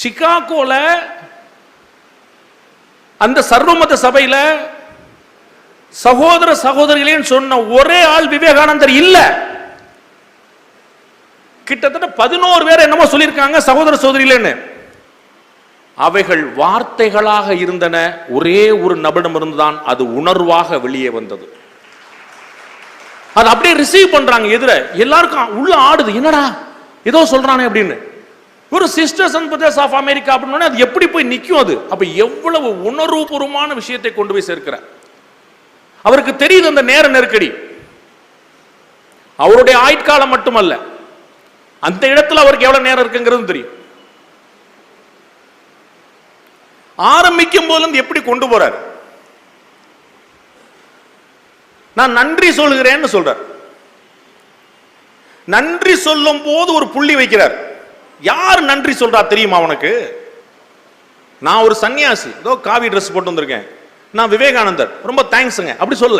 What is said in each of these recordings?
சிகாகோல அந்த சர்வமத சபையில சகோதர சகோதரிகளேன்னு சொன்ன ஒரே ஆள் விவேகானந்தர் இல்ல. கிட்டத்தட்ட 11 பேர் என்னமோ சொல்லியிருக்காங்க சகோதர சகோதரிகளேன்னு. அவைகள் வார்த்தைகளாக இருந்தன, ஒரே ஒரு நபரிடமிருந்துதான் அது உணர்வாக வெளியே வந்தது. அது அப்படியே ரிசீவ் பண்றாங்க. எதிர எல்லாருக்கும் உள்ள ஆடுது, என்னடா ஏதோ சொல்றானே அப்படின்னு. ஒரு sisters and brothers of America அப்படின்னு அது எப்படி போய் நிற்கும்? அது அப்ப எவ்வளவு உணர்வுபூர்வமான விஷயத்தை கொண்டு போய் சேர்க்கிற. அவருக்கு தெரியுது அந்த நேர நெருக்கடி. அவருடைய ஆயுட்காலம் மட்டுமல்ல, அந்த இடத்துல அவருக்கு எவ்வளவு நேரம் இருக்குங்கிறது தெரியும். ஆரம்பிக்கும் போது எப்படி கொண்டு போறார்? நான் நன்றி சொல்கிறேன்னு சொல்றார். நன்றி சொல்லும் போது ஒரு புள்ளி வைக்கிறார். யார் நன்றி சொல்றா தெரியுமா உனக்கு? நான் ஒரு சன்னியாசி, ஏதோ காவி ட்ரெஸ் போட்டு வந்திருக்கேன், நான் விவேகானந்தர், ரொம்ப தேங்க்ஸ்ங்க அப்படி சொல்ல.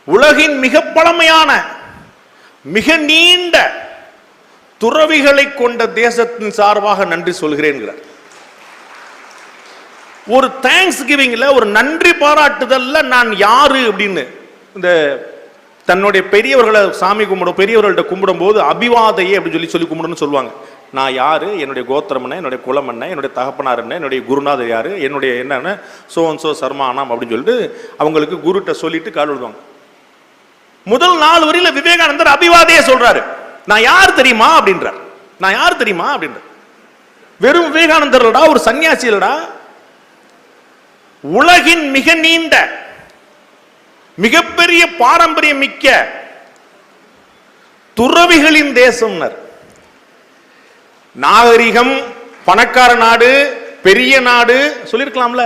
உலகின் மிக பழமையான மிக நீண்ட துறவிகளை கொண்ட தேசத்தின் சார்பாக நன்றி சொல்கிறேன். ஒரு தேங்க்ஸ் கிவிங்ல, ஒரு நன்றி பாராட்டுதல்ல நான் யாரு அப்படின்னு இந்த தன்னுடைய பெரியவர்களை சாமி கும்பிடும், பெரியவர்கள்ட்ட கும்பிடும் போது அபிவாதையே அப்படின்னு சொல்லி கும்பிடணும்னு சொல்லுவாங்க. நான் யாரு, என்னுடைய கோத்திரம் என்ன, என்னுடைய குலம் என்ன, என்னுடைய தகப்பனார் என்ன, என்னுடைய குருநாதர் யாரு, என்னுடைய என்னென்ன சோ சர்மானம் அப்படின்னு சொல்லிட்டு அவங்களுக்கு குருட்ட சொல்லிட்டு கால் விடுவாங்க. முதல் 4 வரியில விவேகானந்தர் அபிவாதையே சொல்றாரு. நான் யார் தெரியுமா அப்படின்றார். நான் யார் தெரியுமா அப்படின்ற. வெறும் விவேகானந்தர்டா, ஒரு சன்னியாசியலடா, உலகின் மிக நீண்ட மிகப்பெரிய பாரம்பரியம் மிக்க துறவிகளின் தேசம். நாகரிகம், பணக்கார நாடு, பெரிய நாடு சொல்லிருக்கலாம்ல.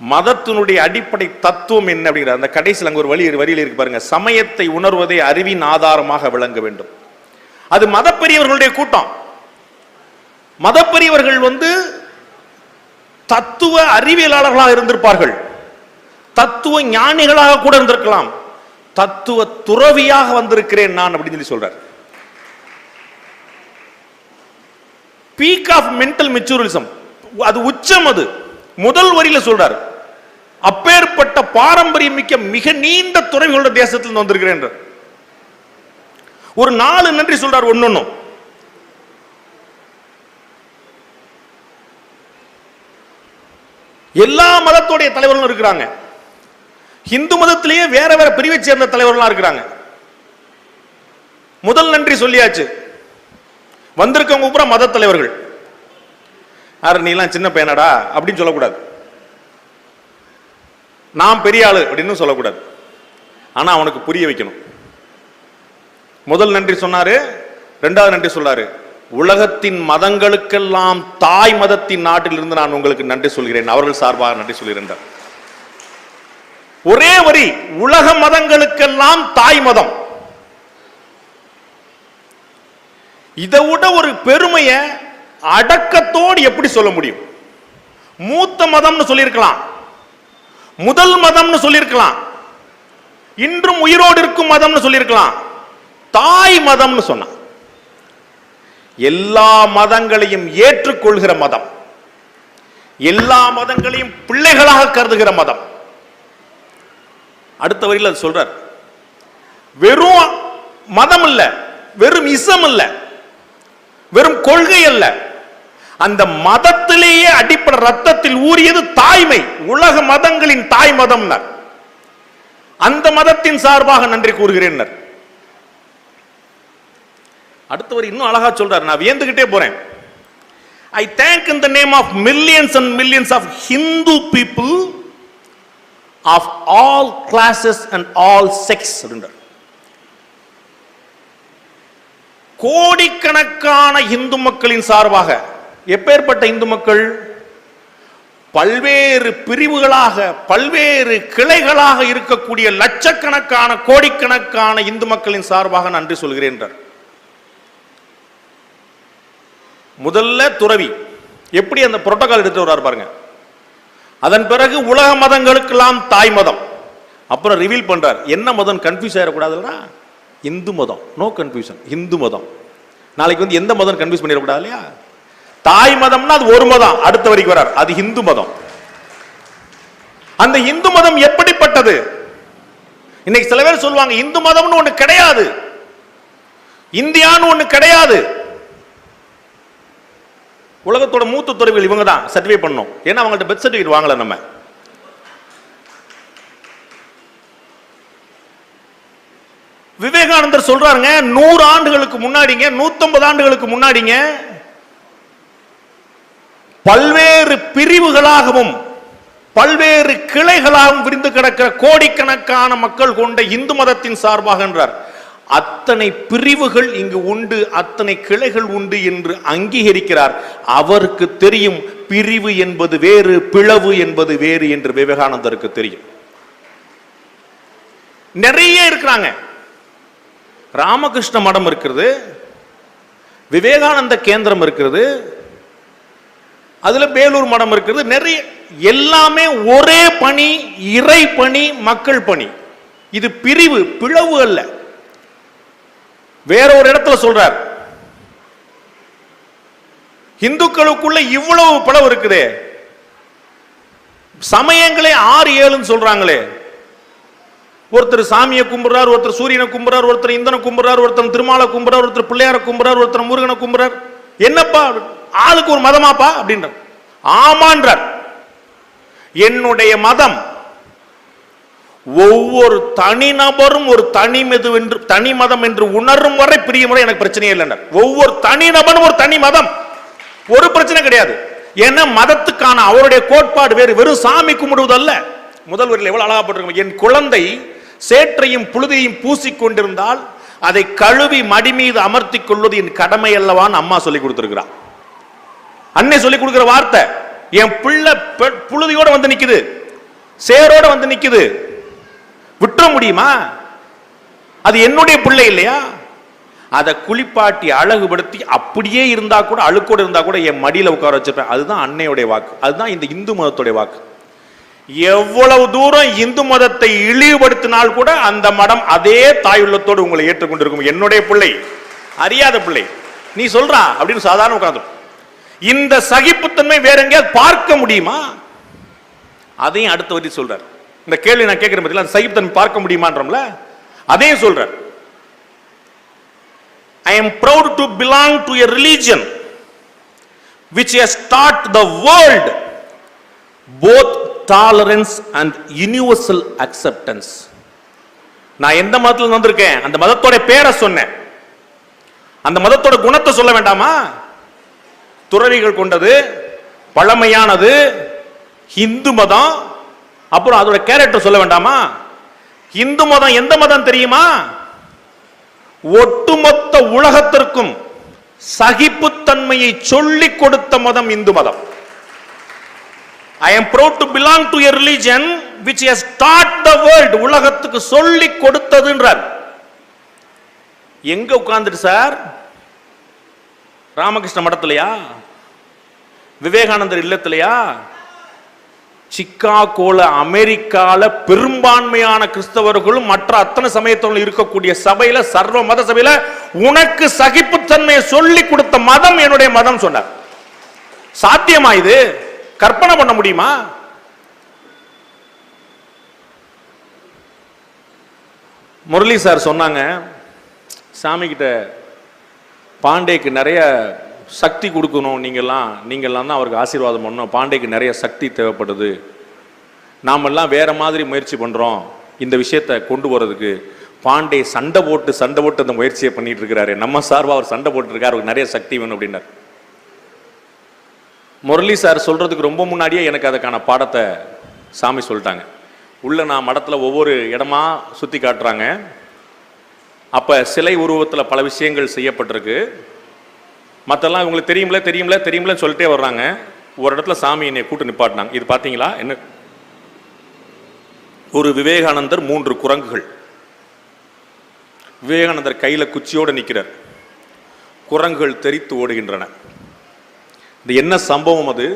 மதத்தினுடைய அடிப்படை தத்துவம் என்ன அப்படிங்கிற அந்த கடைசியில் அங்க ஒரு வரியில் இருக்கு பாருங்க. சமயத்தை உணர்வதே அறிவின் ஆதாரமாக விளங்க வேண்டும். அது மதப்பெரியவர்களுடைய கூட்டம். மதப்பெரியவர்கள் தத்துவ அறிவியலாளர்களாக இருந்திருப்பார்கள், தத்துவ ஞானிகளாக கூட இருந்திருக்கலாம். தத்துவ துறவியாக வந்திருக்கிறேன் நான் அப்படின்னு சொல்லி சொல்றார். பீக் ஆஃப் மென்டல் மெச்சூரிசம், அது உச்சம். அது முதல் வரியில சொல்றார். அப்பேற்பட்ட பாரம்பரியம் மிக்க மிக நீண்ட துறவிகளோட தேசத்தில் வந்திருக்கிறேன். ஒரு 4 நன்றி சொல்றார். ஒன்னொன்னும் எல்லா மதத்துடைய தலைவர்களும் இருக்கிறாங்க. இந்து மதத்திலேயே வேற வேற பிரிவை சேர்ந்த தலைவர்கள்லாம் இருக்கிறாங்க. முதல் நன்றி சொல்லியாச்சு. வந்திருக்கவங்க பூரா மத தலைவர்கள். யாரு நீலாம் சின்ன பையனடா அப்படின்னு சொல்லக்கூடாது, நான் பெரிய ஆளு அப்படின்னு சொல்லக்கூடாது. ஆனா அவனுக்கு புரிய வைக்கணும். முதல் நன்றி சொன்னாரு. 2வது நன்றி சொன்னாரு, உலகத்தின் மதங்களுக்கெல்லாம் தாய் மதத்தின் நாட்டிலிருந்து நான் உங்களுக்கு நன்றி சொல்கிறேன், அவர்கள் சார்பாக நன்றி சொல்கிறேன். ஒரே வரி, உலக மதங்களுக்கெல்லாம் தாய் மதம். இதை விட ஒரு பெருமைய அடக்கத்தோடு எப்படி சொல்ல முடியும்? மூத்த மதம்னு சொல்லியிருக்கலாம், முதல் மதம்னு சொல்லியிருக்கலாம், இன்றும் உயிரோடு இருக்கும் மதம்னு சொல்லியிருக்கலாம். தாய் மதம்னு சொன்ன எல்லா மதங்களையும் ஏற்றுக்கொள்கிற மதம், எல்லா மதங்களையும் பிள்ளைகளாக கருதுகிற மதம். அடுத்த வரியில் அது சொல்றார். வெறும் மதம் இல்ல, வெறும் இசம் இல்ல, வெறும் கொள்கை அல்ல, அந்த மதத்திலேயே அடிப்படை ரத்தத்தில் ஊறியது தாய்மை. உலக மதங்களின் தாய் மதம். அந்த மதத்தின் சார்பாக நன்றி கூறுகிறேன். அடுத்தவர் இன்னும் அழகா சொல்றார். நான் வியந்துகிட்டே போறேன். I thank in the name of millions and millions of Hindu people of all classes and all sects. கோடிக்கணக்கான இந்து மக்களின் சார்பாக. எப்பேற்பட்ட இந்து மக்கள்? பல்வேறு பிரிவுகளாக, பல்வேறு கிளைகளாக இருக்கக்கூடிய லட்சக்கணக்கான கோடிக்கணக்கான இந்து மக்களின் சார்பாக நன்றி சொல்கிறேன். முதல்ல துறவி எப்படி அந்த புரோட்டோகால் எடுத்து வர்றார் பாருங்க. அதன் பிறகு உலக மதங்களுக்கெல்லாம் தாய் மதம். அப்புறம் ரிவீல் பண்றார். என்ன மதம் கன்ஃபியூஸ் ஆயிடக்கூடாதுல்ல, இந்து மதம், நோ கன்ஃபியூஷன், இந்து மதம். நாளைக்கு வந்து எந்த மதம் கன்ஃபியூஸ் பண்ணிடக்கூடாது இல்லையா? தாய் மதம்னா அது ஒரு மதம், அடுத்த வரைக்கும் வரார், அது இந்து மதம். அந்த இந்து மதம் எப்படிப்பட்டது? இன்னைக்கு சில பேர் சொல்லுவாங்க இந்து மதம்னு ஒண்ணு கிடையாது, இந்தியான்னு ஒண்ணு கிடையாது. உலகத்தோட மூத்த துறவிகள் இவங்க தான் சர்டிஃபை பண்ணணும். ஏன்னா அவங்கள்ட்ட பெர்த் சர்டிஃபிகேட் வாங்கல. நம்ம விவேகானந்தர் சொல்றாருங்க, 100 ஆண்டுகளுக்கு முன்னாடிங்க, 150 ஆண்டுகளுக்கு முன்னாடிங்க, பல்வேறு பிரிவுகளாகவும் பல்வேறு கிளைகளாகவும் விரிந்து கிடக்கிற கோடிக்கணக்கான மக்கள் கொண்ட இந்து மதத்தின் சார்பாக என்றார். அத்தனை பிரிவுகள் இங்கு உண்டு, அத்தனை கிளைகள் உண்டு என்று அங்கீகரிக்கிறார். அவருக்கு தெரியும் பிரிவு என்பது வேறு, பிளவு என்பது வேறு என்று விவேகானந்தருக்கு தெரியும். நிறைய இருக்கிறாங்க. ராமகிருஷ்ண மடம் இருக்கிறது, விவேகானந்த கேந்திரம் இருக்கிறது, அதுல வேலூர் மடம் இருக்கிறது, நிறைய, எல்லாமே ஒரே பணி, இறை பணி, மக்கள் பணி. இது பிரிவு, பிளவு அல்ல. வேற ஒரு இடத்துல சொல்றார், இந்துக்களுக்குள்ள இவ்வளவு பிளவு இருக்குதே, சமயங்களே 6-7 சொல்றாங்களே. ஒருத்தர் சாமியை கும்பிடுறார், ஒருத்தர் சூரியனை கும்பிடுறார், ஒருத்தர் இந்தனை கும்பிடுறார், ஒருத்தர் திருமாலை கும்பிடுறார், ஒருத்தர் பிள்ளையாரை கும்பிடுறார், ஒருத்தர் முருகனை கும்பிடுறார். என்னப்பா ஆளுக்கு ஒரு மதமாப்பா அப்படின்ற? ஆமான்றார். என்னுடைய மதம் ஒவ்வொரு தனிநபரும் ஒரு தனி மதம் என்று உணரும் வரை பிரிய முறை எனக்கு பிரச்சனையே இல்லை. ஒவ்வொரு தனிநபரும் ஒரு தனி மதம், ஒரு பிரச்சனை கிடையாது. ஏன்னா மதத்துக்கான அவருடைய கோட்பாடு வேறு, வெறும் சாமி கும்பிடுவது அல்ல. முதல் வரியில் எவ்வளவு அழகா போட்டிருக்கோம், என் குழந்தை சேற்றையும் புழுதியையும் பூசிக்கொண்டிருந்தால் அதை கழுவி மடி மீது அமர்த்தி கொள்வது என் கடமை அல்லவான்னு அம்மா சொல்லி கொடுத்திருக்கிறார். அன்னை சொல்லி கொடுக்கிற வார்த்தை. என் பிள்ளை புழுதியோட வந்து நிக்குது, சேரோட வந்து நிக்குது, விட்டுற முடியுமா? அது என்னுடைய பிள்ளை இல்லையா? அதை குளிப்பாட்டி அழகுபடுத்தி அப்படியே இருந்தா கூட, அழுக்கோடு இருந்தா கூட என் மடியில உட்கார வச்சிருப்பேன். அதுதான் அன்னையுடைய வாக்கு, அதுதான் இந்த இந்து மதத்துடைய வாக்கு. எவ்வளவு தூரம் இந்து மதத்தை இழிவுபடுத்தினால் கூட அந்த மடம் அதே தாயுள்ளத்தோடு உங்களை ஏற்றுக்கொண்டிருக்கும். என்னுடைய பிள்ளை, அறியாத பிள்ளை, நீ சொல்றா அப்படின்னு சாதாரண உட்கார்ந்து. இந்த சகிப்புத்தன்மை வேற எங்கேயாவது பார்க்க முடியுமா? அதையும் அடுத்த வரி சொல்றார். இந்த கேள்வி நான் கேட்கிறேன் பத்தில, சகிப்புத்தன்மை பார்க்க முடியுமான்றோம்ல, அதையும் சொல்றார். I am proud to belong to a religion which has taught the world both tolerance and universal acceptance. நான் எந்த மதத்துல வந்திருக்கேன், அந்த மதத்தோட பேரை சொன்னேன், அந்த மதத்தோட குணத்தை சொல்ல வேண்டாமா? துறவிகள் கொண்டது, பழமையானது இந்து மதம். அப்புறம் அதோட கேரக்டர் சொல்ல வேண்டாமா? இந்து மதம் எந்த மதம் தெரியுமா? ஒட்டுமொத்த உலகத்திற்கும் சகிப்புத்தன்மையை சொல்லிக் கொடுத்த மதம் இந்து மதம். I am proud to belong to a religion which has taught the world, உலகத்துக்கு சொல்லிக் கொடுத்ததுன்றார். எங்க உட்கார்ந்துட்டு சார்? ராமகிருஷ்ண மடத்திலையா? விவேகானந்தர் இல்லத்திலையா? சிக்காகோல அமெரிக்கால பெரும்பான்மையான கிறிஸ்தவர்களும் மற்ற அத்தனை சமயத்தவர்களும் இருக்கக்கூடிய சபையில, சர்வ மத சபையில உனக்கு சகிப்புத்தன்மையை சொல்லிக் கொடுத்த மதம் என்னுடைய மதம் சொன்னார். சாத்தியமா இது? கற்பனை பண்ண முடியுமா? முரளி சார் சொன்னாங்க, சாமி கிட்ட பாண்டேக்கு நிறைய சக்தி கொடுக்கணும், நீங்கள்லாம் தான் அவருக்கு ஆசீர்வாதம் பண்ணணும், பாண்டேக்கு நிறைய சக்தி தேவைப்படுது, நாமெல்லாம் வேற மாதிரி முயற்சி பண்றோம் இந்த விஷயத்தை கொண்டு போறதுக்கு. பாண்டே சண்டை போட்டு அந்த முயற்சியை பண்ணிட்டு இருக்கிறாரு, நம்ம சார்பா அவர் சண்டை போட்டு இருக்காரு, அவருக்கு நிறைய சக்தி வேணும் அப்படின்னார். முரளி சார் சொல்றதுக்கு ரொம்ப முன்னாடியே எனக்கு அதுக்கான பாடத்தை சாமி சொல்லிட்டாங்க. உள்ள நான் மடத்தில் ஒவ்வொரு இடமா சுற்றி காட்டுறாங்க. அப்போ சிலை உருவத்தில் பல விஷயங்கள் செய்யப்பட்டிருக்கு. மற்றெல்லாம் இவங்களுக்கு தெரியும்ல சொல்லிட்டே வர்றாங்க. ஒரு இடத்துல சாமி என்னை கூட்டு நிப்பாட்டினாங்க. இது பார்த்தீங்களா? என்ன, ஒரு விவேகானந்தர் 3 குரங்குகள். விவேகானந்தர் கையில் குச்சியோடு நிற்கிறார், குரங்குகள் தெரித்து ஓடுகின்றன. இது என்ன சம்பவம்? அது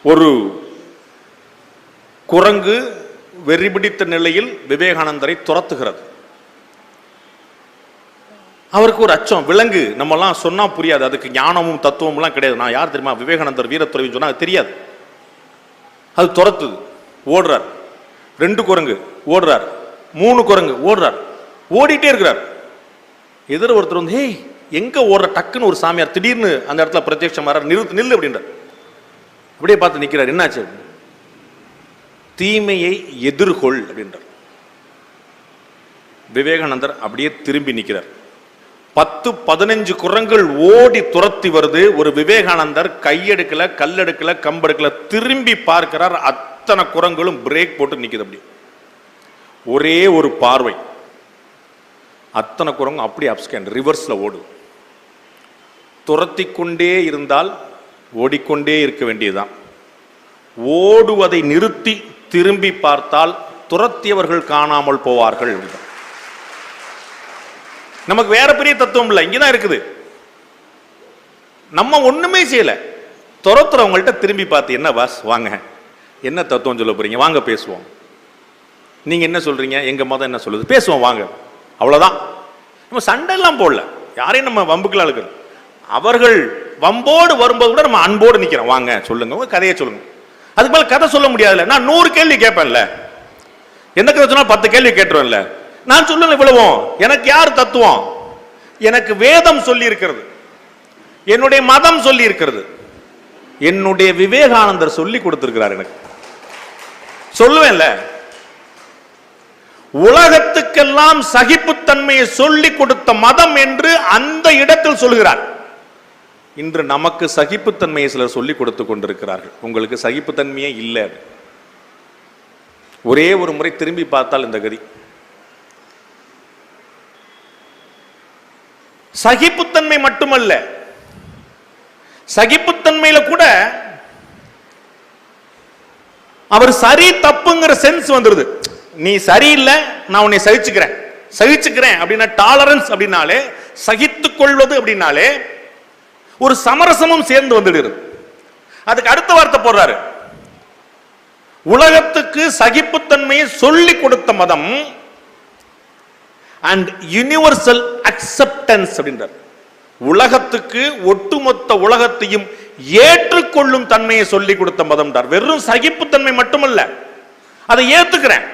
ஒரு குரங்கு வெறிபிடித்த நிலையில் விவேகானந்தரை துரத்துகிறது. அவருக்கு ஒரு அச்சம். விலங்கு நம்மலாம் சொன்னா புரியாது, அதுக்கு ஞானமும் தத்துவம்லாம் கிடையாது. நான் யார் தெரியுமா, விவேகானந்தர் வீரத்துறவின்னு சொன்னா அது தெரியாது. அது துரத்துது, ஓடுறார். 2 குரங்கு ஓடுறார், 3 குரங்கு ஓடுறார், ஓடிட்டே இருக்கிறார். எதிர ஒருத்தர் வந்து, ஹேய் எங்க ஓடுற, டக்குன்னு ஒரு சாமியார் திடீர்னு அந்த இடத்துல பிரத்யட்சம் வர்றார். நிறுத்து, நில்லு அப்படின்றார். அப்படியே பார்த்து நிற்கிறார். என்னாச்சு? தீமையை எதிர்கொள் அப்படின்றார். விவேகானந்தர் அப்படியே திரும்பி நிற்கிறார். 10-15 குரங்கள் ஓடி துரத்தி வருது. ஒரு விவேகானந்தர் கையெடுக்கல, கல்லெடுக்கல, கம்பெடுக்கல, திரும்பி பார்க்கிறார். அத்தனை குரங்களும் பிரேக் போட்டு நிக்குது. அப்படி ஒரே ஒரு பார்வை, அத்தனை குரங்கும் அப்படி அப்ஸ்கேண்ட் ரிவர்ஸ்ல ஓடு. துரத்தி கொண்டே இருந்தால் ஓடிக்கொண்டே இருக்க வேண்டியதுதான். ஓடுவதை நிறுத்தி திரும்பி பார்த்தால் துரத்தியவர்கள் காணாமல் போவார்கள். நமக்கு வேற பெரிய தத்துவம் இல்லை, இங்கதான் இருக்குது. நம்ம ஒண்ணுமே செய்யல, துரத்துறவங்கள்ட்ட திரும்பி பார்த்து, என்ன பாஸ் வாங்க, என்ன தத்துவம் சொல்ல போறீங்க, வாங்க பேசுவோம். நீங்க என்ன சொல்றீங்க, எங்க மதம் என்ன சொல்லுது, பேசுவோம் வாங்க, அவ்வளவுதான். நம்ம சண்டை எல்லாம் போடல, யாரையும் நம்ம வம்புக்குள்ள அழுக்கிறோம். அவர்கள் வம்போடு வரும்போது கூட நம்ம அன்போடு நிக்கிறோம். வாங்க சொல்லுங்க, உங்க கதையை சொல்லுங்க. அதுக்கு மேல கதை சொல்ல முடியாதுல்ல. நான் 100 கேள்வி கேட்பேன்ல, எந்த கதை சொன்னா 10 கேள்வி கேட்டுருவேன்ல. நான் சொல்லல இவ்வளவும். எனக்கு யார் தத்துவம்? எனக்கு வேதம் சொல்லி இருக்கிறது, என்னுடைய மதம் சொல்லி இருக்கிறது, என்னுடைய விவேகானந்தர் சொல்லி கொடுத்திருக்கிறார். எனக்கு சொல்லுவேன்ல, உலகத்துக்கெல்லாம் சகிப்புத்தன்மையை சொல்லி கொடுத்த மதம் என்று அந்த இடத்தில் சொல்கிறார். இன்று நமக்கு சகிப்புத்தன்மையை சிலர் சொல்லிக் கொடுத்து கொண்டிருக்கிறார்கள். உங்களுக்கு சகிப்புத்தன்மையே இல்லை. ஒரே ஒரு முறை திரும்பி பார்த்தால் இந்த கதி. சகிப்புத்தன்மை மட்டுமல்ல, சகிப்புத்தன்மையில கூட அவர் சரி தப்புங்கிற சென்ஸ் வந்துருது. நீ சரியில்லை, நான் உன்னை சகிச்சுக்கிறேன் அப்படின்னா, டாலரன்ஸ் அப்படின்னாலே, சகித்துக் கொள்வது அப்படின்னாலே ஒரு சமரசமும் சேர்ந்து வந்துடுது. அதுக்கு அடுத்த வார்த்தை போடுறாரு, உலகத்துக்கு சகிப்புத்தன்மையை சொல்லி கொடுத்த மதம் அண்ட் யூனிவர்சல் அக்செப்டன்ஸ் அப்படின்றார். உலகத்துக்கு, ஒட்டுமொத்த உலகத்தையும் ஏற்றுக்கொள்ளும் தன்மையை சொல்லி கொடுத்த மதம். வெறும் சகிப்புத்தன்மை மட்டுமல்ல, அதை ஏத்துக்கிறேன்.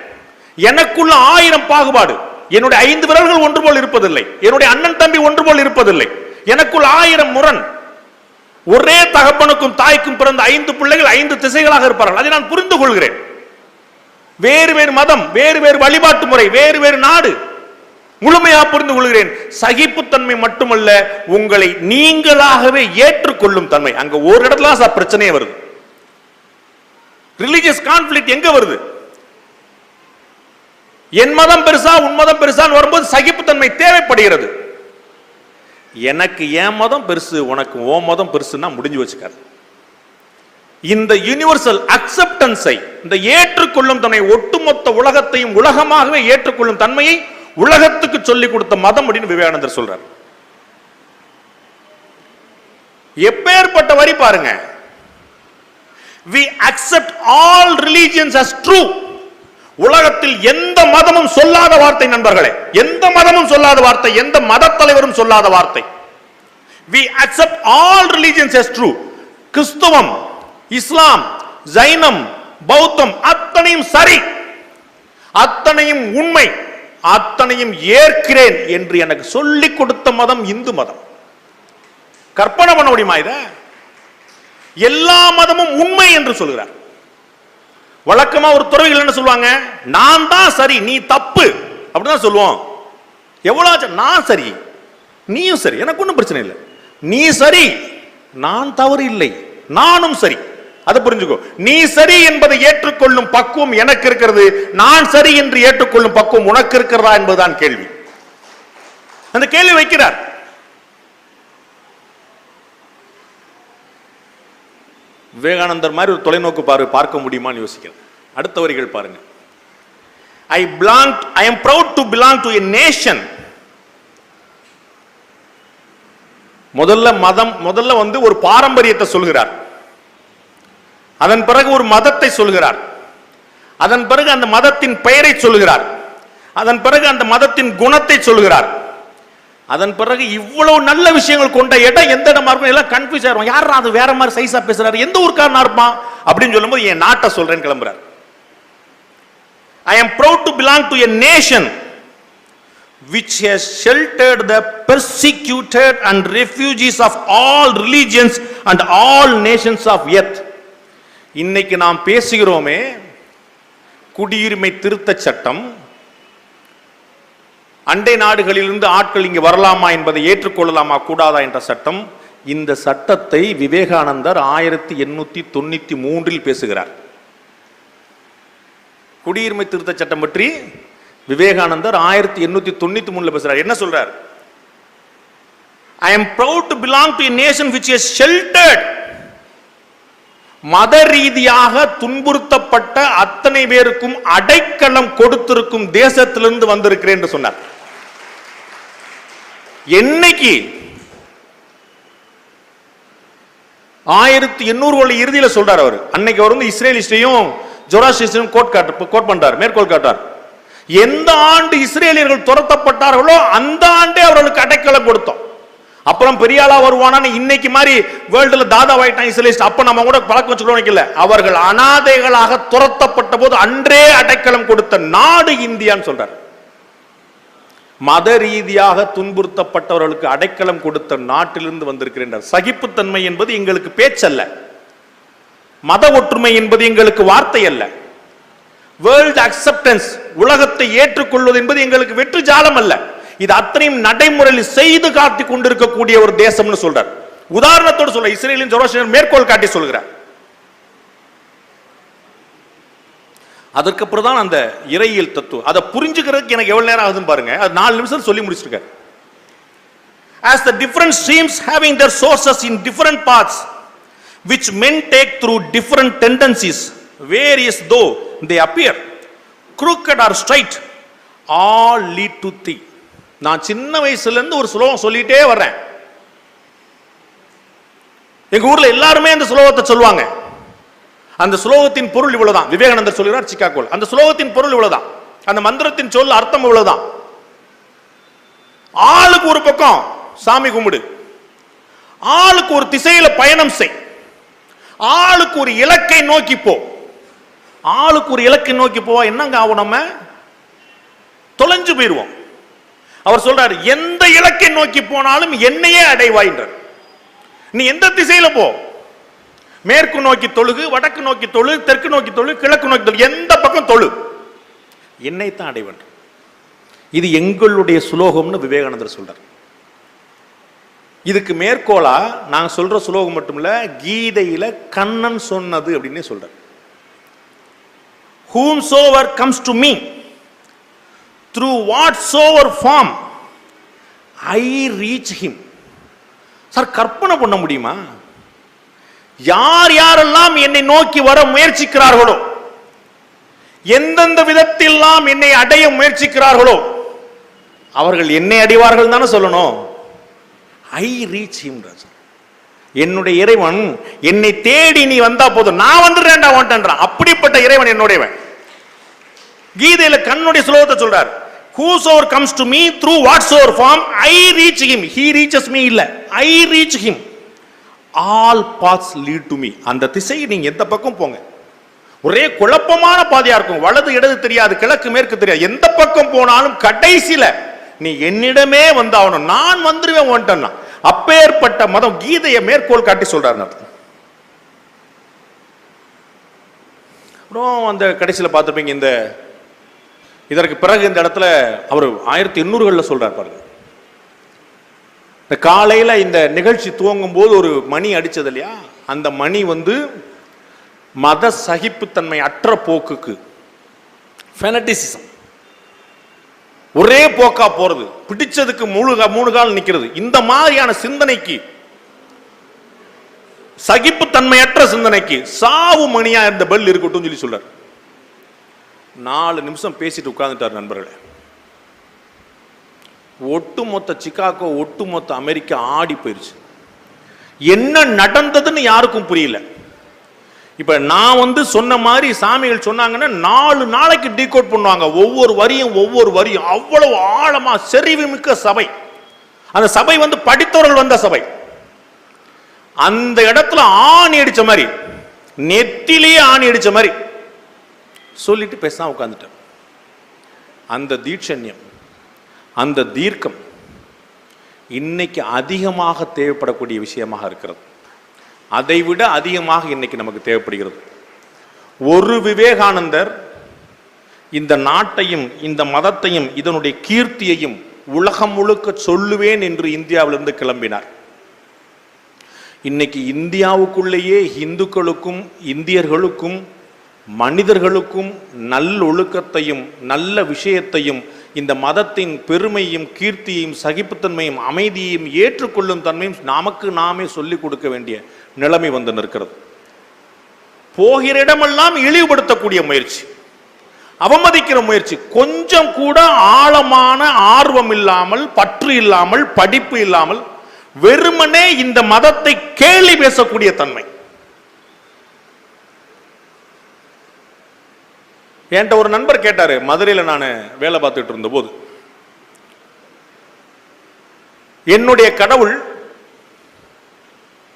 எனக்குள்ள 1000 பாகுபாடு, என்னுடைய 5 விரல்கள் ஒன்று போல் இருப்பதில்லை, என்னுடைய அண்ணன் தம்பி ஒன்று போல் இருப்பதில்லை, எனக்குள் 1000 முரண். ஒரே தகப்பனுக்கும் தாய்க்கும் பிறந்த 5 பிள்ளைகள் 5 திசைகளாக இருப்பார்கள். அதை நான் புரிந்து கொள்கிறேன். வேறு வேறு மதம், வேறு வேறு வழிபாட்டு முறை, வேறு வேறு நாடு, முழுமையாக புரிந்து கொள்கிறேன். சகிப்புத்தன்மை மட்டுமல்ல, உங்களை நீங்களாகவே ஏற்றுக்கொள்ளும் தன்மை. அங்க ஒரு இடத்துல பிரச்சனையே வருது. ரிலிஜியஸ் கான்ஃபிளிக்ட் எங்க வருது? என் மதம் பெருசா உன் மதம் பெருசான்னு வரும்போது சகிப்புத்தன்மை தேவைப்படுகிறது. எனக்கு என் மதம் பெருசு, உனக்கு ஓ மதம் பெருசுன்னா முடிஞ்சு வச்சுக்காரு. இந்த யூனிவர்சல் அக்செப்டன்ஸை, இந்த ஏற்றுக்கொள்ளும் தன்மை, ஒட்டுமொத்த உலகத்தையும் உலகமாகவே ஏற்றுக்கொள்ளும் தன்மையை உலகத்துக்கு சொல்லிக் கொடுத்த மதம் அப்படின்னு விவேகானந்தர் சொல்றார். எப்பேற்பட்ட வரி பாருங்க. We accept all religions as true. உலகத்தில் எந்த மதமும் சொல்லாத வார்த்தை நண்பர்களே, எந்த மதமும் சொல்லாத வார்த்தை, எந்த மத தலைவரும் சொல்லாத வார்த்தை. We accept all religions as true. கிறிஸ்தவம், இஸ்லாம், ஜைனம், பௌத்தம் அத்தனையும் சரி, அத்தனையும் உண்மை, அத்தனையும் ஏற்கிறேன் என்று எனக்கு சொல்லிக் கொடுத்த மதம் இந்து மதம். கற்பனை பண்ண முடியுமா இத? எல்லா மதமும் உண்மை என்று சொல்கிறார். வழக்கமா ஒரு துறவிகள் என்ன சொல்லுவாங்க, நான் தான் சரி நீ தப்பு அப்படிதான் சொல்லுவோம். எவ்வளவு நான் சரி நீயும் சரி, எனக்கு ஒன்றும் பிரச்சனை இல்லை, நீ சரி நான் தவறு இல்லை, நானும் சரி. அதை புரிஞ்சுக்கோ. நீ சரி என்பதை ஏற்றுக்கொள்ளும் பக்குவம் எனக்கு இருக்கிறது, நான் சரி என்று ஏற்றுக்கொள்ளும் பக்குவம் உனக்கு இருக்கிறதா என்பதுதான் கேள்வி. அந்த கேள்வி வைக்கிறார். விவேகானந்தர் மாதிரி ஒரு தொலைநோக்கு பார்வை பார்க்க முடியுமான்னு யோசிக்கிறேன். அடுத்த வரிகள் பாருங்க. I am proud to belong to a nation. முதல்ல வந்து ஒரு பாரம்பரியத்தை சொல்கிறார், அதன் பிறகு ஒரு மதத்தை சொல்கிறார், அதன் பிறகு அந்த மதத்தின் பெயரை சொல்கிறார், அதன் பிறகு அந்த மதத்தின் குணத்தை சொல்கிறார், அதன் பிறகு இவ்வளவு நல்ல விஷயங்கள் கொண்ட இடம் எந்த இடமா இருக்கும் எல்லாம் கன்ஃபியூஸ் ஆயிரும். யாரா அது வேற மாதிரி சைஸா பேசுறாரு, எந்த ஊருக்காரனா இருப்பான் அப்படின்னு சொல்லும்போது என் நாட்டை சொல்றேன்னு கிளம்புறாரு. I am proud to belong to a nation which has sheltered the persecuted and refugees of all religions and all nations of earth. இன்னைக்கு நாம் பேசுகிறோமே குடியுரிமை திருத்த சட்டம், அண்டை நாடுகளிலிருந்து ஆட்கள் இங்கு வரலாமா என்பதை ஏற்றுக்கொள்ளலாமா கூடாதா என்ற சட்டம். இந்த சட்டத்தை விவேகானந்தர் 1893 பேசுகிறார். குடியுரிமை திருத்த சட்டம் பற்றி விவேகானந்தர் 1893 பேசுறார். என்ன சொல்றார்? I am proud to belong to a nation which has sheltered, மத ரீதியாக துன்புறுத்தப்பட்ட அத்தனை பேருக்கும் அடைக்கலம் கொடுத்திருக்கும் தேசத்திலிருந்து வந்திருக்கிறேன் என்று சொன்னார். என்னைக்கு 1800 இறுதியில சொல்றார் அவர். அன்னைக்கு அவர் வந்து இஸ்ரேலிஸ்டையும் ஜோராஸ்ட்ரியையும் கோட் பண்றார், மேற்கோள் காட்டார். எந்த ஆண்டு இஸ்ரேலியர்கள் துரத்தப்பட்டார்களோ அந்த ஆண்டே அவர்களுக்கு அடைக்கலம் கொடுத்தோம். அப்புறம் பெரிய ஆளா வருவானான்னு இன்னைக்கு மாதிரி வேர்ல்டுல தாதாவாயிட்டான் இஸ்ரேலிஸ்ட். அப்ப நம்ம கூட பழக்கம் வச்சுக்கல. அவர்கள் அனாதைகளாக துரத்தப்பட்ட போது அன்றே அடைக்கலம் கொடுத்த நாடு இந்தியான்னு சொல்றார். மத ரீதியாக துன்புறுத்தப்பட்டவர்களுக்கு அடைக்கலம் கொடுத்த நாட்டிலிருந்து வந்திருக்கிறேன். சகிப்புத்தன்மை என்பது எங்களுக்கு பேச்சல்ல, மத ஒற்றுமை என்பது எங்களுக்கு வார்த்தை அல்ல. வேர்ல்ட் அக்செப்டன்ஸ், உலகத்தை ஏற்றுக்கொள்வது என்பது எங்களுக்கு வெற்று ஜாலம் அல்ல. இது அத்தனையும் நடைமுறையில் செய்து காட்டி கொண்டிருக்கக்கூடிய ஒரு தேசம்னு சொல்றார். உதாரணத்தோடு சொல்ல இஸ்ரேலின் ஜோராஸ்ட்ரியர் மேற்கோள் காட்டி சொல்கிறார். அதற்கு தான் அந்த இறையியல் தத்துவம். அதை புரிஞ்சுக்கிறதுக்கு எனக்கு எவ்வளவு நேரம் ஆகுதுன்னு பாருங்க. அது 4 நிமிஷம் சொல்லி முடிச்சிருக்காரு. As the different streams having their sources in different paths which men take through different tendencies, various though they appear, crooked or straight, all lead to thee. நான் சின்ன வயசுல இருந்து ஒரு ஸ்லோகம் சொல்லிட்டே வர்றேன். எங்க ஊர்ல எல்லாருமே அந்த ஸ்லோகத்தை சொல்லுவாங்க. அந்த ஸ்லோகத்தின் பொருள் இவ்வளவுதான். விவேகானந்தர் சொல்கிறார் சிக்காகோல. அந்த ஸ்லோகத்தின் பொருள் இவ்வளவுதான். அந்த மந்திரத்தின் சொல் அர்த்தம் இவ்வளவுதான். ஆளுக்கு ஒரு பக்கம் சாமி கும்பிடு, ஆளுக்கு ஒரு திசையில பயணம் செய், ஆளுக்கு ஒரு இலக்கை நோக்கி போ. ஆளுக்கு ஒரு இலக்கை நோக்கி போவா என்னங்க ஆகும்? நம்ம தொலைஞ்சு போயிருவோம். அவர் சொல்றாரு, எந்த இலக்கை நோக்கி போனாலும் என்னையே அடைவாயின்றார். நீ எந்த திசையில போ, மேற்கு நோக்கி தொழுகு, வடக்கு நோக்கி தொழு, தெற்கு நோக்கி தொழு, கிழக்கு நோக்கி தொழு, எந்த பக்கம் தொழு, என்னைத்தான் அடைவன். இது எங்களுடைய சுலோகம்னு விவேகானந்தர் சொல்றார். இதுக்கு மேற்கோளா நாங்க சொல்ற சுலோகம் மட்டும் இல்ல, கீதையில கண்ணன் சொன்னது அப்படின்னு சொல்றார். whomsoever comes to me through whatsoever form I reach him. Sir, கற்பனை பண்ண முடியுமா? யார் யாரெல்லாம் என்னை நோக்கி வர முயற்சிக்கிறார்களோ, எந்தெந்த விதத்திலாம் என்னை அடைய முயற்சிக்கிறார்களோ அவர்கள் என்னை அடைவார்கள் தானே சொல்லணும். I reach him. என்னுடைய இறைவன் என்னை தேடி நீ வந்தா போதும், நான் வந்துடுறேன்டா வாண்டன்றான். அப்படிப்பட்ட இறைவன் என்னுடையவன். கீதையில கண்ணுடைய ஸ்லோகத்தை சொல்றார். whosoever comes to me through whatsoever form I reach him. he reaches me இல்ல, I reach him. all paths lead to me. அந்த திசை நீங்க எந்த பக்கம் போங்க, ஒரே குழப்பமான பாதையா இருக்கும். வலது இடது தெரியாது, கிழக்கு மேற்கு தெரியாது. எந்த பக்கம் போனாலும் கடைசியில நீ என்னிடமே வந்தாகணும், நான் வந்துருவேன் வந்துட்டேன்னா. அப்பேற்பட்ட மதம் கீதையை மேற்கோள் காட்டி சொல்றாரு. அப்புறம் அந்த கடைசியில் பார்த்துப்பீங்க, இந்த இதற்கு பிறகு இந்த இடத்துல அவர் 1800களில் சொல்றார் பாருங்க. இந்த காலையில இந்த நிகழ்ச்சி துவங்கும் போது ஒரு மணி அடிச்சது இல்லையா, அந்த மணி வந்து மத சகிப்புத்தன்மை அற்ற போக்குக்கு, ஃபெனட்டிசிசம், ஒரே போக்கா போறது, பிடிச்சதுக்கு மூணு கால் நிக்கிறது, இந்த மாதிரியான சிந்தனைக்கு, சகிப்புத்தன்மையற்ற சிந்தனைக்கு சாவு மணியா இருந்த பெல் இருக்கட்டும் சொல்லி சொல்றார். 4 நிமிஷம் பேசிட்டு உட்கார்ந்துட்டார். நண்பர்களே, ஒட்டுமொத்த சிகாகோ, ஒட்டுமொத்த அமெரிக்கா ஆடி போயிருச்சு. என்ன நடந்ததுன்னு யாருக்கும் புரியல. இப்ப நான் வந்து சொன்ன மாதிரி சாமிகள் சொன்னாங்கன்னா 4 நாளைக்கு டீகோட் பண்ணுவாங்க, ஒவ்வொரு வரியும். அவ்வளவு ஆழமா செறிவு மிக்க சபை. அந்த சபை வந்து படித்தவர்கள் வந்த சபை. அந்த இடத்துல ஆணி அடிச்ச மாதிரி, நெத்திலேயே ஆணி அடிச்ச மாதிரி சொல்லிட்டு பேசாம உட்கார்ந்துட்டேன். அந்த தீட்சண்யம், அந்த தீர்க்கம் இன்னைக்கு அதிகமாக தேவைப்படக்கூடிய விஷயமாக இருக்கிறது. அதைவிட அதிகமாக இன்னைக்கு நமக்கு தேவைப்படுகிறது. ஒரு விவேகானந்தர் இந்த நாட்டையும் இந்த மதத்தையும் இதனுடைய கீர்த்தியையும் உலகம் முழுக்க சொல்லுவேன் என்று இந்தியாவிலிருந்து கிளம்பினார். இன்னைக்கு இந்தியாவுக்குள்ளேயே இந்துக்களுக்கும் இந்தியர்களுக்கும் மனிதர்களுக்கும் நல்லொழுக்கத்தையும் நல்ல விஷயத்தையும் இந்த மதத்தின் பெருமையும் கீர்த்தியையும் சகிப்புத்தன்மையும் அமைதியையும் ஏற்றுக்கொள்ளும் தன்மையும் நமக்கு நாமே சொல்லிக் கொடுக்க வேண்டிய நிலைமை வந்து நிற்கிறது. போகிற இடமெல்லாம் இழிவுபடுத்தக்கூடிய முயற்சி, அவமதிக்கிற முயற்சி, கொஞ்சம் கூட ஆழமான ஆர்வம் இல்லாமல், பற்று இல்லாமல், படிப்பு இல்லாமல் வெறுமனே இந்த மதத்தை கேலி பேசக்கூடிய தன்மை. என்கிட்ட ஒரு நண்பர் கேட்டாரு, மதுரையில் நான் வேலை பார்த்துட்டு இருந்த போது, என்னுடைய கடவுள்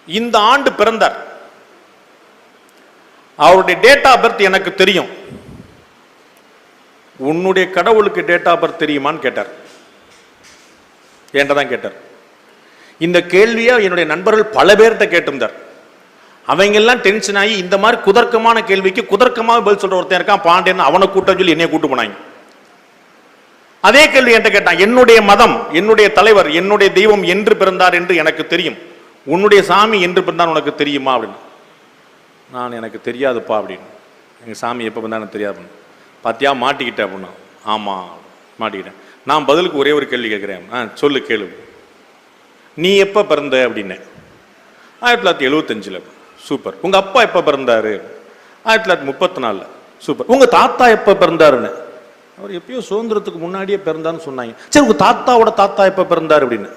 இந்த ஆண்டு பிறந்தார், அவருடைய டேட் ஆஃப் பர்த் எனக்கு தெரியும், உன்னுடைய கடவுளுக்கு டேட் ஆஃப் பர்த் தெரியுமான்னு கேட்டார். என்கிட்ட தான் கேட்டார். இந்த கேள்வியை என்னுடைய நண்பர்கள் பல பேர்கிட்ட கேட்டிருந்தார். அவங்க எல்லாம் டென்ஷன் ஆகி இந்த மாதிரி குதர்க்கமான கேள்விக்கு குதர்க்கமாக பதில் சொல்ற ஒருத்தன் இருக்கான் பாண்டியன், அவனை கூட்ட சொல்லி என்னைய கூட்டு போனாங்க. அதே கேள்வி என்கிட்ட கேட்டான், என்னுடைய மதம், என்னுடைய தலைவர், என்னுடைய தெய்வம் என்று பிறந்தார் என்று எனக்கு தெரியும், உன்னுடைய சாமி என்று பிறந்தார் உனக்கு தெரியுமா அப்படின்னு. நான் எனக்கு தெரியாதுப்பா அப்படின்னு. எங்கள் சாமி எப்போ பிறந்தா எனக்கு தெரியாது. பார்த்தியா மாட்டிக்கிட்டேன் அப்படின்னா. ஆமாம் மாட்டிக்கிட்டேன். நான் பதிலுக்கு ஒரே ஒரு கேள்வி கேட்குறேன். சொல்லு கேளு. நீ எப்போ பிறந்த அப்படின்னு. 1975. சூப்பர். உங்கள் அப்பா எப்போ பிறந்தாரு? 1934. சூப்பர். உங்கள் தாத்தா எப்போ பிறந்தாருன்னு. அவர் எப்பயோ சுதந்திரத்துக்கு முன்னாடியே பிறந்தான்னு சொன்னாங்க. சரி, உங்கள் தாத்தாவோட தாத்தா எப்போ பிறந்தாரு அப்படின்னு.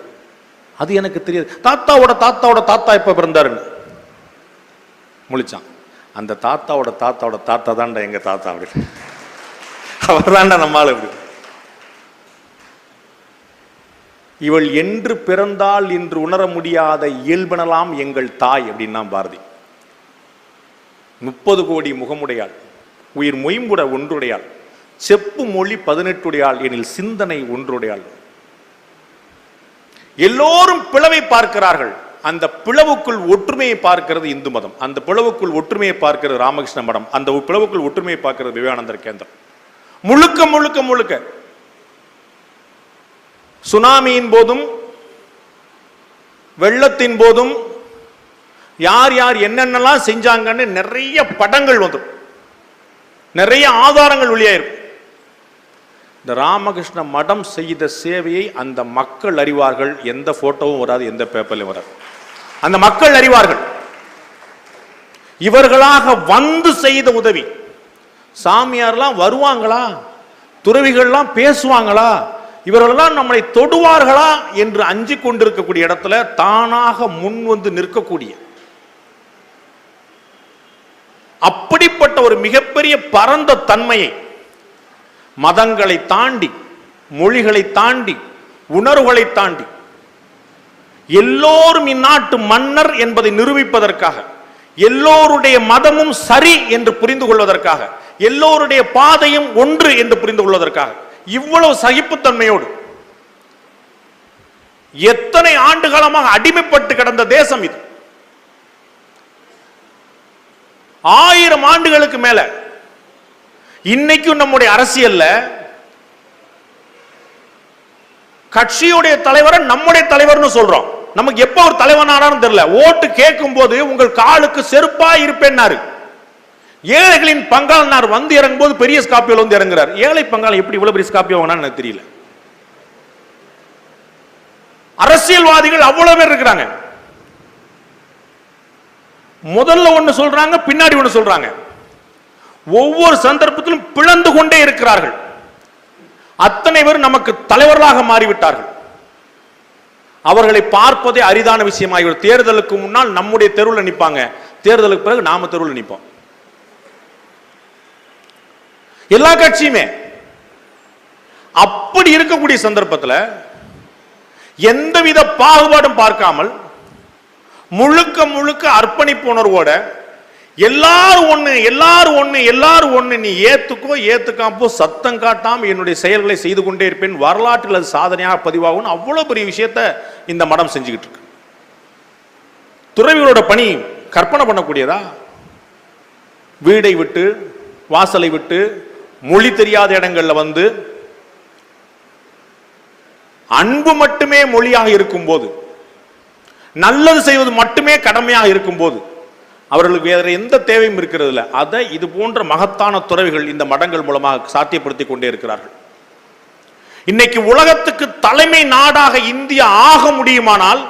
அது எனக்கு தெரியாது. தாத்தாவோட தாத்தாவோட தாத்தா எப்போ பிறந்தாருன்னு முழிச்சான். அந்த தாத்தாவோட தாத்தாவோட தாத்தா தான்டா எங்க தாத்தா அப்படி. அவர் தான்டா நம்மால் அப்படி. இவள் என்று பிறந்தாள் என்று உணர முடியாத இயல்பனலாம் எங்கள் தாய் அப்படின்னா பாரதி. 30 கோடி முகமுடையாள், உயிர் மொயம்புட ஒன்றுடையாள், செப்பு மொழி 18 எனில் சிந்தனை ஒன்றுடையாள். எல்லோரும் பிளவை பார்க்கிறார்கள், அந்த பிளவுக்குள் ஒற்றுமையை பார்க்கிறது இந்து மதம், அந்த பிளவுக்குள் ஒற்றுமையை பார்க்கிறது ராமகிருஷ்ண மடம், அந்த பிளவுக்குள் ஒற்றுமையை பார்க்கிறது விவேகானந்தர் கேந்திரம். முழுக்க முழுக்க முழுக்க சுனாமியின் போதும் வெள்ளத்தின் போதும் யார் யார் என்னென்னலாம் செஞ்சாங்கன்னு நிறைய படங்கள் வந்துடும், நிறைய ஆதாரங்கள் வெளியாயிருக்கும். இந்த ராமகிருஷ்ண மடம் செய்த சேவையை அந்த மக்கள் அறிவார்கள். எந்த போட்டோவும் வராது, எந்த பேப்பர்லையும் வராது. அந்த மக்கள் அறிவார்கள். இவர்களாக வந்து செய்த உதவி. சாமியார்லாம் வருவாங்களா, துறவிகள்லாம் பேசுவாங்களா, இவர்களெல்லாம் நம்மளை தொடுவார்களா என்று அஞ்சு கொண்டிருக்கக்கூடிய இடத்துல தானாக முன் வந்து நிற்கக்கூடிய அப்படிப்பட்ட ஒரு மிகப்பெரிய பரந்த தன்மையை மதங்களை தாண்டி, மொழிகளை தாண்டி, உணர்வுகளை தாண்டி எல்லோரும் இந்நாட்டு மன்னர் என்பதை நிரூபிப்பதற்காக, எல்லோருடைய மதமும் சரி என்று புரிந்து கொள்வதற்காக, எல்லோருடைய பாதையும் ஒன்று என்று புரிந்து கொள்வதற்காக இவ்வளவு சகிப்புத்தன்மையோடு எத்தனை ஆண்டு காலமாக அடிமைப்பட்டு கிடந்த தேசம் இது. 1000 ஆண்டுகளுக்கு மேல இன்னைக்கும் நம்முடைய அரசியல்ல கட்சியுடைய தலைவரை நம்முடைய தலைவர்னு சொல்றோம். நமக்கு எப்ப ஒரு தலைவனாரான்னு தெரியல. ஓட்டு கேட்கும் போது உங்கள் காலுக்கு செருப்பா இருப்பேன்னாரு. ஏழைகளின் பங்காளனார் வந்து இறங்கும் போது பெரிய ஸ்கார்பியோல வந்து இறங்குறார். ஏழை பங்காளன் எப்படி இவ்வளவு பெரிய ஸ்கார்பியோ வாங்கினான்னு எனக்கு தெரியல. அரசியல்வாதிகள் அவ்வளவு பேர் இருக்கிறாங்க. முதல்ல ஒண்ணு சொல்றாங்க, பின்னாடி ஒண்ணு சொல்றாங்க. ஒவ்வொரு சந்தர்ப்பத்திலும் பிளந்து கொண்டே இருக்கிறார்கள். அத்தனை பேர் நமக்கு தலைவர்களாக மாறிவிட்டார்கள். அவர்களை பார்ப்பதே அரிதான விஷயமாகிவிடும். தேர்தலுக்கு முன்னால் நம்முடைய தெருவில் நிற்பாங்க, தேர்தலுக்கு பிறகு நாம தெருவில் நிற்போம். எல்லா கட்சியுமே அப்படி இருக்கக்கூடிய சந்தர்ப்பத்தில் எந்தவித பாகுபாடும் பார்க்காமல் முழுக்க முழுக்க அர்ப்பணிப்பு உணர்வோட எல்லாரும் ஒண்ணு எல்லாரும் ஒண்ணு எல்லாரும் ஒண்ணு, நீ ஏத்துக்கோ ஏத்துக்காமோ சத்தம் காட்டாம என்னுடைய செயல்களை செய்து கொண்டே இருப்பேன், வரலாற்றில் அது சாதனையாக பதிவாகும். அவ்வளவு பெரிய விஷயத்த இந்த மடம் செஞ்சுக்கிட்டு இருக்கு. துறவிகளோட பணி கற்பனை பண்ணக்கூடியதா? வீடை விட்டு வாசலை விட்டு மொழி தெரியாத இடங்கள்ல வந்து அன்பு மட்டுமே மொழியாக இருக்கும் போது, நல்லது செய்வது மட்டுமே கடமையாக இருக்கும் போது அவர்களுக்கு வேற எந்த தேவையும் இருக்கிறது இல்லை. அதை இது போன்ற மகத்தான துறவிகள் இந்த மடங்கள் மூலமாக சாத்தியப்படுத்தி கொண்டே இருக்கிறார்கள். இன்னைக்கு உலகத்துக்கு தலைமை நாடாக இந்தியா ஆக முடியுமானால்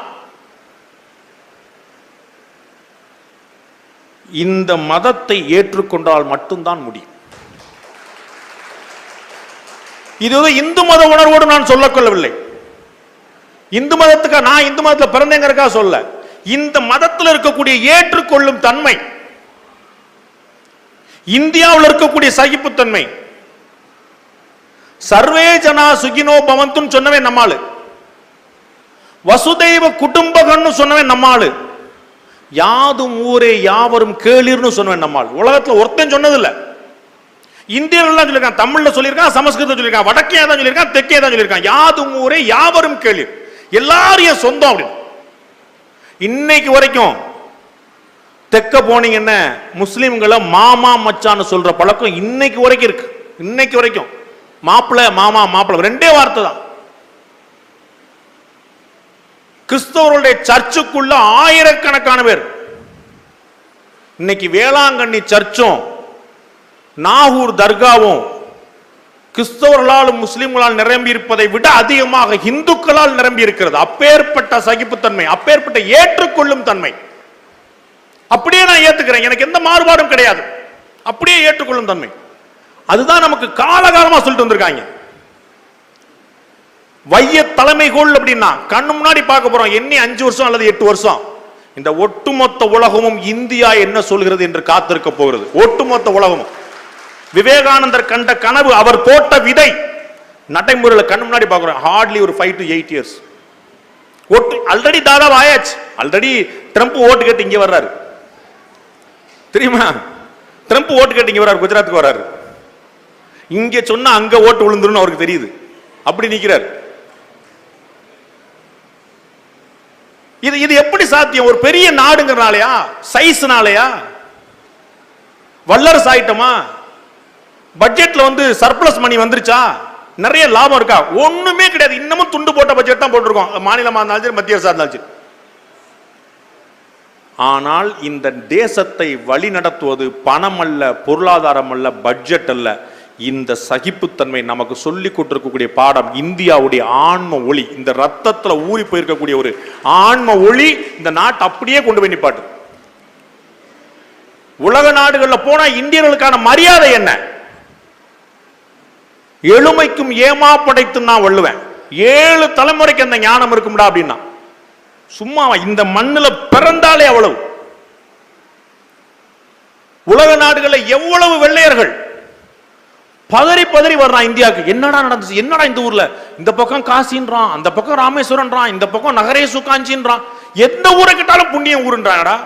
இந்த மதத்தை ஏற்றுக்கொண்டால் மட்டும்தான் முடியும். இது இந்து மத உணர்வோடு நான் சொல்ல கொள்ளவில்லை. இந்து மதத்துக்கு நான் இந்து மதத்தில் பிறந்தேங்கிறக்கா சொல்ல, இந்த மதத்தில் இருக்கக்கூடிய ஏற்றுக்கொள்ளும் தன்மை, இந்தியாவில் இருக்கக்கூடிய சகிப்புத்தன்மை, சர்வே ஜனா சுகினோ பவந்துன்னு சொன்னவே நம்மாளு, வசுதெய்வ குடும்பகன்னு சொன்னவே நம்மாளு, யாதும் ஊரே யாவரும் கேளிர்னு சொன்னவன் நம்மால். உலகத்தில் ஒருத்தன் சொன்னதில்லை. இந்தியர்கள் சொல்லியிருக்கான், தமிழ்ல சொல்லியிருக்கான், சமஸ்கிருதம் சொல்லியிருக்கான், வடக்கே தான் சொல்லியிருக்கான், தெற்கே தான் சொல்லியிருக்கான். யாதும் ஊரே யாவரும் கேளிர், எல்லாரையும் சொந்தம் அப்படின்னு. இன்னைக்கு வரைக்கும் தெற்க போனீங்கன்னா முஸ்லிம்களை மாமா மச்சான்னு சொல்ற பழக்கம் இன்னைக்கு வரைக்கும் இருக்கு. இன்னைக்கு வரைக்கும் மாப்பிள்ள மாமா மாப்பிள்ள ரெண்டே வார்த்தை தான். கிறிஸ்தவர்களுடைய சர்ச்சுக்குள்ள ஆயிரக்கணக்கான பேர். இன்னைக்கு வேளாங்கண்ணி சர்ச்சும் நாகூர் தர்காவும் கிறிஸ்தவர்களாலும் முஸ்லிம்களால் நிரம்பி இருப்பதை விட அதிகமாக இந்துக்களால் நிரம்பி இருக்கிறது. அப்பேற்பட்ட சகிப்புத்தன்மை, அப்பேற்பட்ட ஏற்றுக்கொள்ளும் தன்மை. அப்படியே நான் ஏத்துக்கிறேன், எனக்கு எந்த மாறுபாடும் கிடையாது, அப்படியே ஏற்றுக்கொள்ளும் தன்மை. அதுதான் நமக்கு காலகாலமா சொல்லிட்டு வந்திருக்காங்க. வைய தலைமைகோள் அப்படின்னா கண்ணு முன்னாடி பார்க்க போறோம். எண்ணி 5 வருஷம் அல்லது 8 வருஷம் இந்த ஒட்டுமொத்த உலகமும் இந்தியா என்ன சொல்கிறது என்று காத்திருக்க போகிறது. ஒட்டுமொத்த உலகமும் விவேகானந்தர் கண்ட கனவு, அவர் போட்ட விதை நடைமுறையில் கண்ணு முன்னாடி பார்க்கிறோம். ஹார்ட்லி ஒரு 5 to 8 years. ஆல்ரெடி தாதா ஆயாச்சு. ஆல்ரெடி ட்ரம்ப் ஓட்டு கேட்டு இங்க வர்றாரு, தெரியுமா? ட்ரம்ப் ஓட்டு கேட்டு இங்க வர்றாரு, குஜராத்துக்கு வர்றாரு. இங்க சொன்னா அங்க ஓட்டு விழுந்துரும் அவருக்கு தெரியுது, அப்படி நிக்கிறார். இது எப்படி சாத்தியம்? ஒரு பெரிய நாடுங்கிறனாலயா, சைஸ்னாலயா, வல்லரசு ஆயிட்டமா, பட்ஜெட்ல சர்ப்ளஸ் மணி வந்துருச்சா, நிறைய லாபம் இருக்கா? ஒண்ணுமே கிடையாது. இன்னமும் துண்டு போட்ட பட்ஜெட் தான் போட்டிருக்கோம், மாநிலமா இருந்தாலும் சரி மத்திய அரசா இருந்தாலும் சரி. ஆனால் இந்த தேசத்தை வழி நடத்துவது பணம் அல்ல, பொருளாதாரம் அல்ல, பட்ஜெட் அல்ல, இந்த சகிப்புத்தன்மை நமக்கு சொல்லி கொண்டிருக்கக்கூடிய பாடம். இந்தியாவுடைய ஆன்ம ஒளி, இந்த ரத்தத்துல ஊறி போயிருக்கக்கூடிய ஒரு ஆன்ம ஒளி இந்த நாட்டை அப்படியே கொண்டு போய் நிப்பாட்டு. உலக நாடுகள்ல போனா இந்தியர்களுக்கான மரியாதை என்ன? எளிமைக்கும் ஏமா படைத்தும் நான் வள்ளுவேன். 7 தலைமுறைக்கு அந்த ஞானம் இருக்கும்டா அப்படின்னா சும்மா இந்த மண்ணில் பிறந்தாலே அவ்வளவு. உலக நாடுகளில் எவ்வளவு வெள்ளையர்கள் பதறி பதறி வர்றான் இந்தியாவுக்கு. என்னடா நடந்துச்சு, என்னடா இந்த ஊர்ல, இந்த பக்கம் காசின்றான், அந்த பக்கம் ராமேஸ்வரன்றான், இந்த பக்கம் நகரேசு காஞ்சின்றான். எந்த ஊரை கேட்டாலும் புண்ணியம் ஊருன்றாடா.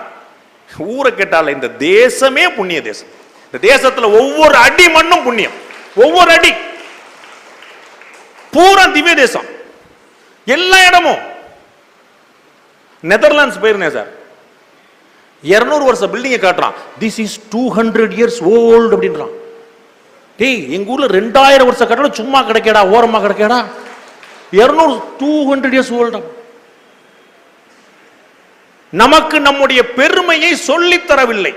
ஊரை கேட்டால இந்த தேசமே புண்ணிய தேசம். இந்த தேசத்துல ஒவ்வொரு அடி மண்ணும் புண்ணியம், ஒவ்வொரு அடி பூரா திவ்ய தேசம். எல்லா இடமும். நெதர்லாண்ட்ஸ் போயிருந்தேன் சார், 200 வருஷம் பில்டிங்கை காட்டுறான். திஸ் இஸ் 200 years old அப்படின்றான். டேய், எங்க ஊர்ல 2000 வருஷம் கட்டடம் சும்மா கிடைக்கடா, ஓரமா கிடைக்கடா. 200 years old. நமக்கு நம்முடைய பெருமையை சொல்லித் தரவில்லை.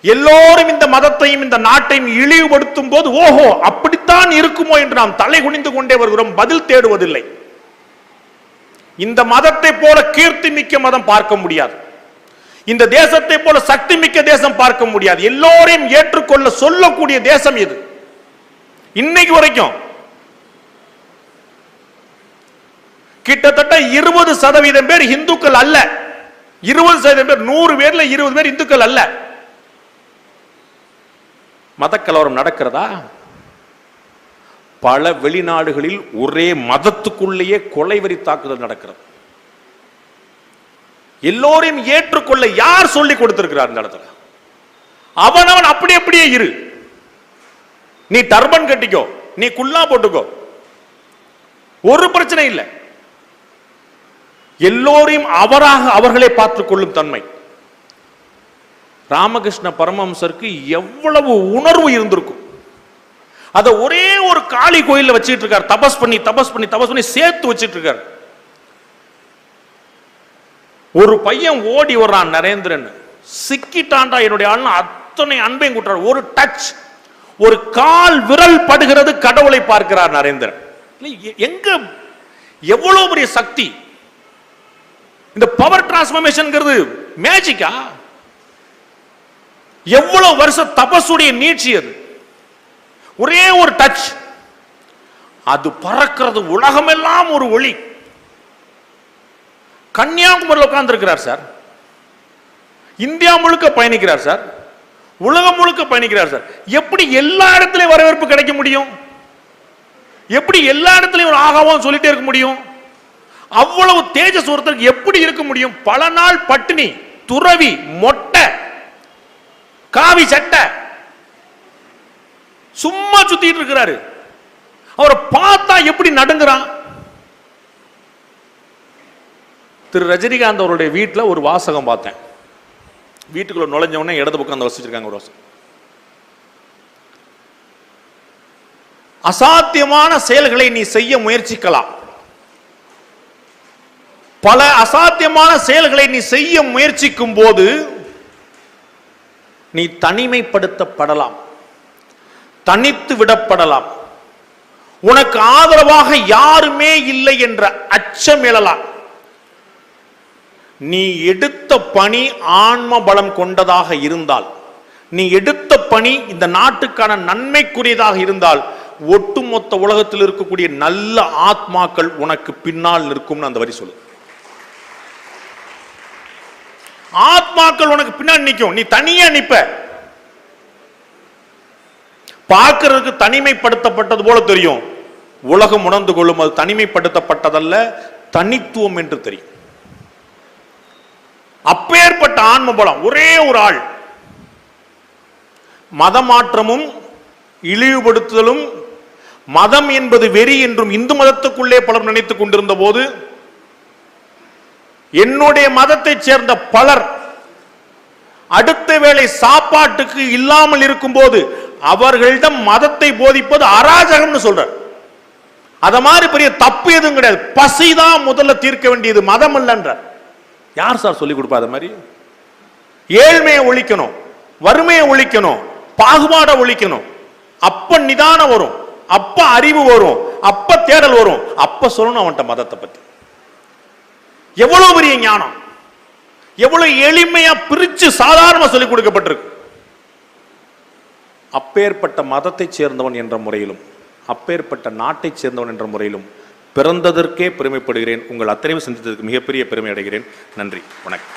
எல்லோரும் இந்த மதத்தையும் இந்த நாட்டையும் இழிவுபடுத்தும் போது ஓஹோ அப்படித்தான் இருக்குமோ என்று நாம் தலை குனிந்து கொண்டே வருகிறோம், பதில் தேடுவதில்லை. இந்த மதத்தை போல கீர்த்தி மிக்க மதம் பார்க்க முடியாது, இந்த தேசத்தை போல சக்தி மிக்க தேசம் பார்க்க முடியாது. எல்லோரையும் ஏற்றுக்கொள்ள சொல்லக்கூடிய தேசம் இது. இன்னைக்கு வரைக்கும் கிட்டத்தட்ட 20% பேர் இந்துக்கள் அல்ல. 20% பேர், 100 பேர்ல 20 பேர் இந்துக்கள் அல்ல. மத கலவரம் நடக்கிறதா? பல வெளிநாடுகளில் ஒரே மதத்துக்குள்ளேயே கொலைவெறி தாக்குதல் நடக்கிறது. எல்லோரையும் ஏற்றுக்கொள்ள யார் சொல்லி கொடுத்திருக்கிறார் இந்த இடத்துல? அவனவன் அப்படியே இரு. நீ டர்பன் கட்டிக்கோ, நீ குல்லா போட்டுக்கோ, ஒரு பிரச்சனை இல்லை. எல்லோரையும் அவர்களே பார்த்துக் கொள்ளும் தன்மை. ராமகிருஷ்ண பரமஹம்சருக்கு எவ்வளவு உணர்வு இருந்திருக்கும். அதை ஒரே ஒரு காளி கோயில்ல வச்சுட்டு இருக்கார். தபஸ் பண்ணி சேர்த்து வச்சிட்டு இருக்கார். ஒரு பையன் ஓடி வர்றான், நரேந்திரன். சிக்கிட்டாண்டா என்னுடைய ஆள், அத்தனை அன்பையும் கூட்டுறார். ஒரு டச், ஒரு கால் விரல் படுகிறது, கடவுளை பார்க்கிறார் நரேந்திரன். எங்க எவ்வளவு பெரிய சக்தி! இந்த பவர் டிரான்ஸ்ஃபர்மேஷன் மேஜிக்கா? எவ்வளவு வருஷ தபசுடைய நீட்சி அது! ஒரே ஒரு டச், அது பறக்கிறது. உலகமெல்லாம் ஒரு ஒளி. கன்னியாகுமரியில் உட்கார்ந்து இருக்கிறார் சார். இந்தியா முழுக்க பயணிக்கிறார் சார். உலகம் முழுக்க பயணிக்கிறார் சார். எப்படி எல்லா இடத்திலையும் வரவேற்பு கிடைக்க முடியும்? எப்படி எல்லா இடத்திலையும் ஒரு ஆகாவும் சொல்லிட்டே இருக்க முடியும்? அவ்வளவு தேஜஸ் ஒருத்தருக்கு எப்படி இருக்க முடியும்? பல நாள் பட்டினி, துறவி, மொட்டை, காவி சட்டை, சும்மா சுத்திட்டு இருக்கிறாரு. அவரை பார்த்தா எப்படி நடுங்குறான்? திரு ரஜினிகாந்த் அவருடைய வீட்டில் ஒரு வாசகம் பார்த்தேன். வீட்டுக்குள்ள நுழைஞ்ச உடனே இடது பக்கம் வச்சிருக்காங்க ஒரு வாசகம். அசாத்தியமான செயல்களை நீ செய்ய முயற்சிக்கலாம். பல அசாத்தியமான செயல்களை நீ செய்ய முயற்சிக்கும் போது நீ தனிமைப்படுத்தப்படலாம், தனித்து விடப்படலாம், உனக்கு ஆதரவாக யாருமே இல்லை என்ற அச்சம் எழலாம். நீ எடுத்த பணி ஆன்ம பலம் கொண்டதாக இருந்தால், நீ எடுத்த பணி இந்த நாட்டுக்கான நன்மைக்குரியதாக இருந்தால், ஒட்டுமொத்த உலகத்தில் இருக்கக்கூடிய நல்ல ஆத்மாக்கள் உனக்கு பின்னால் நிற்கும்னு அந்த வரி சொல்லு. ஆத்மாக்கள் உனக்கு பின்னால் நிற்கும். நீ தனியா நிப்ப. பார்க்கிறதுக்கு தனிமைப்படுத்தப்பட்டது போல தெரியும். உலகம் உணர்ந்து கொள்ளும் அது தனிமைப்படுத்தப்பட்டதல்ல, தனித்துவம் என்று தெரியும். அப்பேற்பட்ட ஆன்ம பலம் ஒரே ஒரு ஆள். மதமாற்றமும் இழிவுபடுத்துதலும், மதம் என்பது வெறி என்றும் இந்து மதத்துக்குள்ளே பலர் நினைத்துக் கொண்டிருந்த போது, என்னுடைய மதத்தை சேர்ந்த பலர் அடுத்த வேளை சாப்பாட்டுக்கு இல்லாமல் இருக்கும் போது அவர்களிடம் மதத்தை போதிப்பது அராஜகம்னு சொல்றார். அத மாதிரி பெரிய தப்பு எதுவும் கிடையாது. பசிதான் முதல்ல தீர்க்க வேண்டியது, மதம் இல்லைன்றார். யார் சார் சொல்லிக் கொடுப்பா? அது மாதிரி ஏழ்மையை ஒழிக்கணும், வறுமையை ஒழிக்கணும், பாகுபாட ஒழிக்கணும். அப்ப நிதானம் வரும், அப்ப அறிவு வரும், அப்ப தேடல் வரும், அப்ப சொல்லணும் அவன்கிட்ட மதத்தை பத்தி. எவ்வளவு பெரிய ஞானம், எவ்வளவு எளிமையா பிரிச்சு சாதாரண சொல்லிக் கொடுக்கப்பட்டிருக்கு. அப்பேற்பட்ட மதத்தை சேர்ந்தவன் என்ற முறையிலும், அப்பேற்பட்ட நாட்டை சேர்ந்தவன் என்ற முறையிலும் பிறந்ததற்கே பெருமைப்படுகிறேன். உங்கள் அத்தனையும் சந்தித்ததற்கு மிகப்பெரிய பெருமை அடைகிறேன். நன்றி, வணக்கம்.